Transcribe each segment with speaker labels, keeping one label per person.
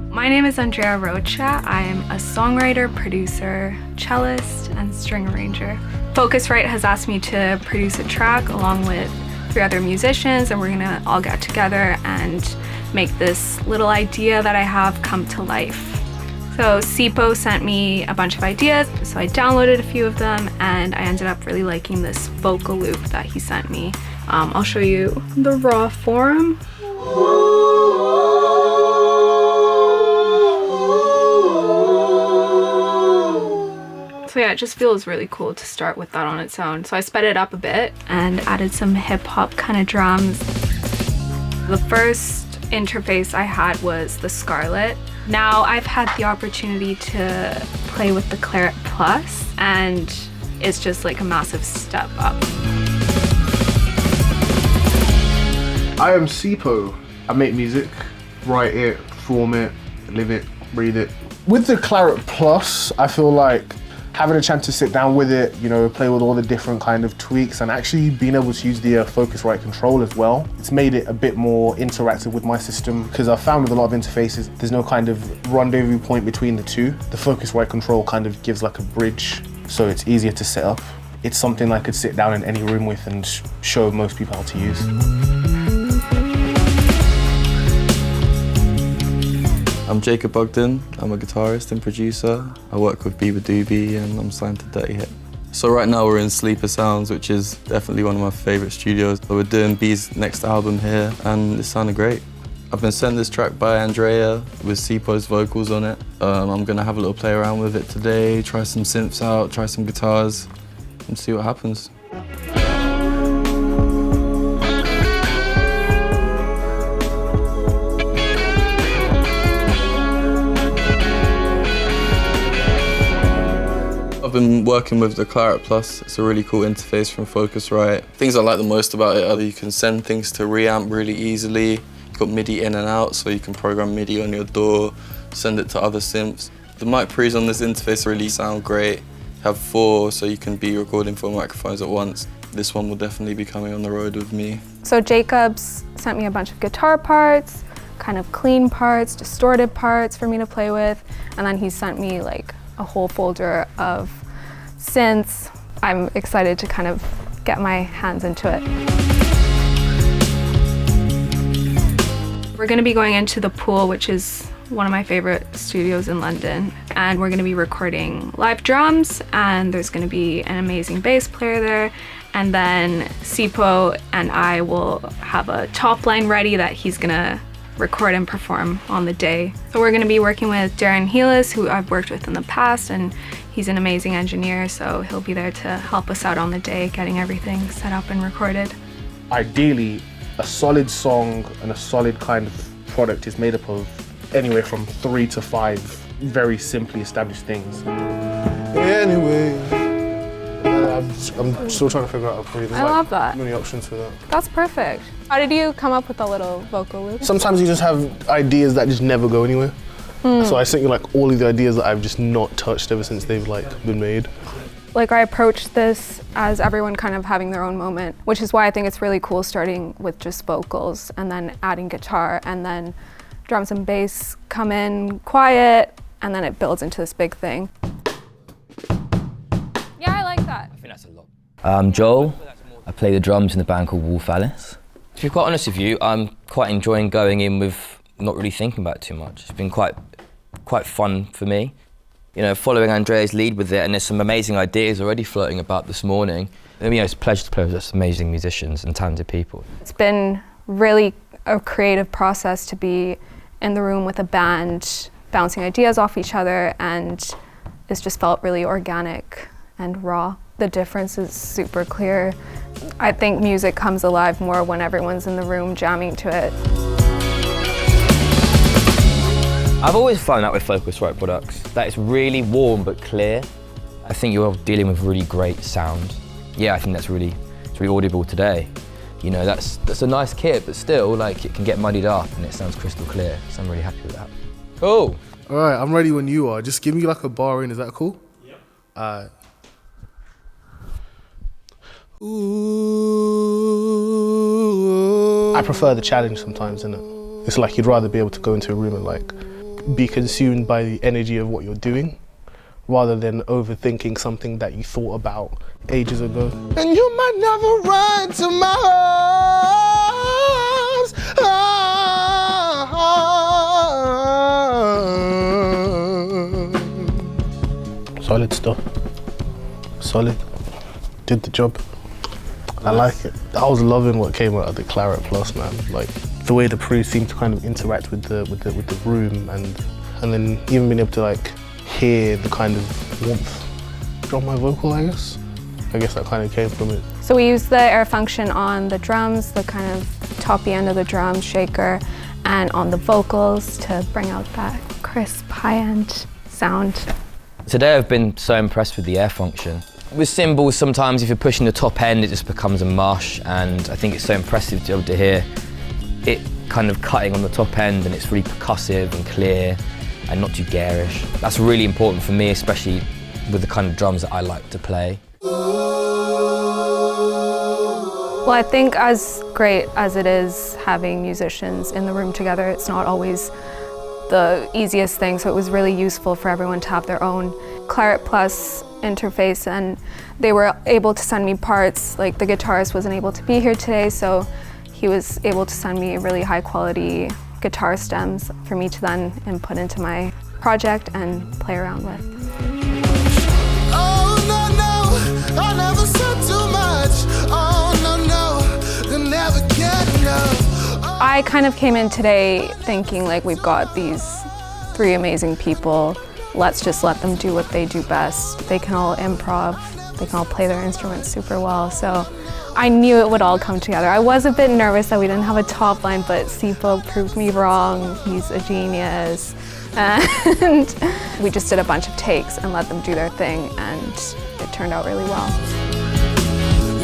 Speaker 1: My name is Andrea Rocha. I am a songwriter, producer, cellist, and string arranger. Focusrite has asked me to produce a track along with 3 other musicians, and we're gonna all get together and make this little idea that I have come to life. So Sipho sent me a bunch of ideas, so I downloaded a few of them, and I ended up really liking this vocal loop that he sent me. I'll show you the raw form. So yeah, it just feels really cool to start with that on its own. So I sped it up a bit and added some hip hop kind of drums. The first interface I had was the Scarlett. Now I've had the opportunity to play with the Clarett Plus, and it's just like a massive step up.
Speaker 2: I am Sipho. I make music, write it, perform it, live it, breathe it. With the Clarett Plus, I feel like having a chance to sit down with it, you know, play with all the different kind of tweaks, and actually being able to use the Focusrite control as well. It's made it a bit more interactive with my system, because I've found with a lot of interfaces, there's no kind of rendezvous point between the two. The Focusrite control kind of gives like a bridge, so it's easier to set up. It's something I could sit down in any room with and show most people how to use.
Speaker 3: I'm Bugden. I'm a guitarist and producer. I work with Beabadoobee and I'm signed to Dirty Hit. So right now we're in Sleeper Sounds, which is definitely one of my favourite studios. So we're doing B's next album here and it sounded great. I've been sent this track by Andrea with Sipho's vocals on it. I'm gonna have a little play around with it today, try some synths out, try some guitars and see what happens. I've been working with the Clarett Plus. It's a really cool interface from Focusrite. Things I like the most about it are that you can send things to reamp really easily. You've got MIDI in and out, so you can program MIDI on your DAW, send it to other synths. The mic pre's on this interface really sound great. You have 4, so you can be recording 4 microphones at once. This one will definitely be coming on the road with me.
Speaker 1: So Jacob's sent me a bunch of guitar parts, kind of clean parts, distorted parts for me to play with, and then he sent me like a whole folder of synths. I'm excited to kind of get my hands into it. We're gonna be going into the Pool, which is one of my favorite studios in London, and we're gonna be recording live drums, and there's gonna be an amazing bass player there, and then Sipho and I will have a top line ready that he's gonna record and perform on the day. So we're gonna be working with Darren Heelis, who I've worked with in the past, and he's an amazing engineer, so he'll be there to help us out on the day, getting everything set up and recorded.
Speaker 2: Ideally, a solid song and a solid kind of product is made up of anywhere from 3 to 5 very simply established things. Anyway, I'm still trying to figure out a pre.
Speaker 1: I love that.
Speaker 2: Many options for that.
Speaker 1: That's perfect. How did you come up with a little vocal loop?
Speaker 2: Sometimes you just have ideas that just never go anywhere. So I sent you like all of the ideas that I've just not touched ever since they've like been made.
Speaker 1: Like I approached this as everyone kind of having their own moment, which is why I think it's really cool starting with just vocals and then adding guitar and then drums and bass come in quiet and then it builds into this big thing. Yeah, I like that.
Speaker 4: I think that's a lot. I'm Joel. I play the drums in a band called Wolf Alice. To be quite honest with you, I'm quite enjoying going in with not really thinking about it too much. It's been quite fun for me. You know, following Andrea's lead with it, and there's some amazing ideas already floating about this morning. I mean, it's a pleasure to play with such amazing musicians and talented people.
Speaker 1: It's been really a creative process to be in the room with a band, bouncing ideas off each other, and it's just felt really organic and raw. The difference is super clear. I think music comes alive more when everyone's in the room jamming to it.
Speaker 4: I've always found that with Focusrite products, that it's really warm but clear. I think you're dealing with really great sound. Yeah, I think it's really audible today. You know, that's a nice kit, but still, like, it can get muddied up and it sounds crystal clear, so I'm really happy with that. Cool.
Speaker 2: All right, I'm ready when you are. Just give me like a bar in, is that cool? Yep. Ooh. I prefer the challenge sometimes, innit? It's like you'd rather be able to go into a room and like be consumed by the energy of what you're doing rather than overthinking something that you thought about ages ago. And you might never run to my arms. Solid stuff. Solid. Did the job. I like it. I was loving what came out of the Clarett Plus, man. Like the way the pre seemed to kind of interact with the room, and then even being able to like hear the kind of warmth from my vocal, I guess. I guess that kind of came from it.
Speaker 1: So we used the air function on the drums, the kind of toppy end of the drum shaker, and on the vocals to bring out that crisp, high-end sound.
Speaker 4: Today I've been so impressed with the air function. With cymbals, sometimes if you're pushing the top end, it just becomes a mush, and I think it's so impressive to be able to hear it kind of cutting on the top end, and it's really percussive and clear and not too garish. That's really important for me, especially with the kind of drums that I like to play.
Speaker 1: Well, I think as great as it is having musicians in the room together, it's not always the easiest thing, so it was really useful for everyone to have their own Clarett Plus interface, and they were able to send me parts. Like the guitarist wasn't able to be here today, so he was able to send me really high quality guitar stems for me to then input into my project and play around with.
Speaker 5: Oh no, no, I never said too much. Oh no, no, you'll never get enough.
Speaker 1: I kind of came in today thinking like we've got these three amazing people. Let's just let them do what they do best. They can all improv, they can all play their instruments super well. So I knew it would all come together. I was a bit nervous that we didn't have a top line, but Sipho proved me wrong. He's a genius. And we just did a bunch of takes and let them do their thing, and it turned out really well.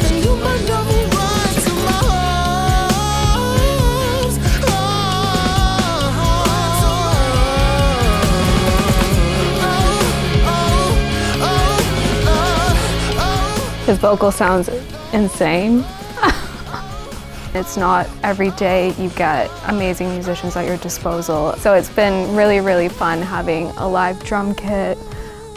Speaker 5: And you might never run to my arms.
Speaker 1: His vocal sounds insane. It's not every day you get amazing musicians at your disposal. So it's been really, really fun having a live drum kit,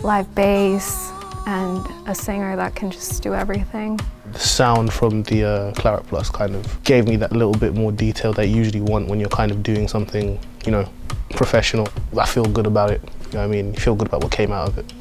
Speaker 1: live bass, and a singer that can just do everything.
Speaker 2: The sound from the Clarett Plus kind of gave me that little bit more detail that you usually want when you're kind of doing something, you know, professional. I feel good about it, you know what I mean? You feel good about what came out of it.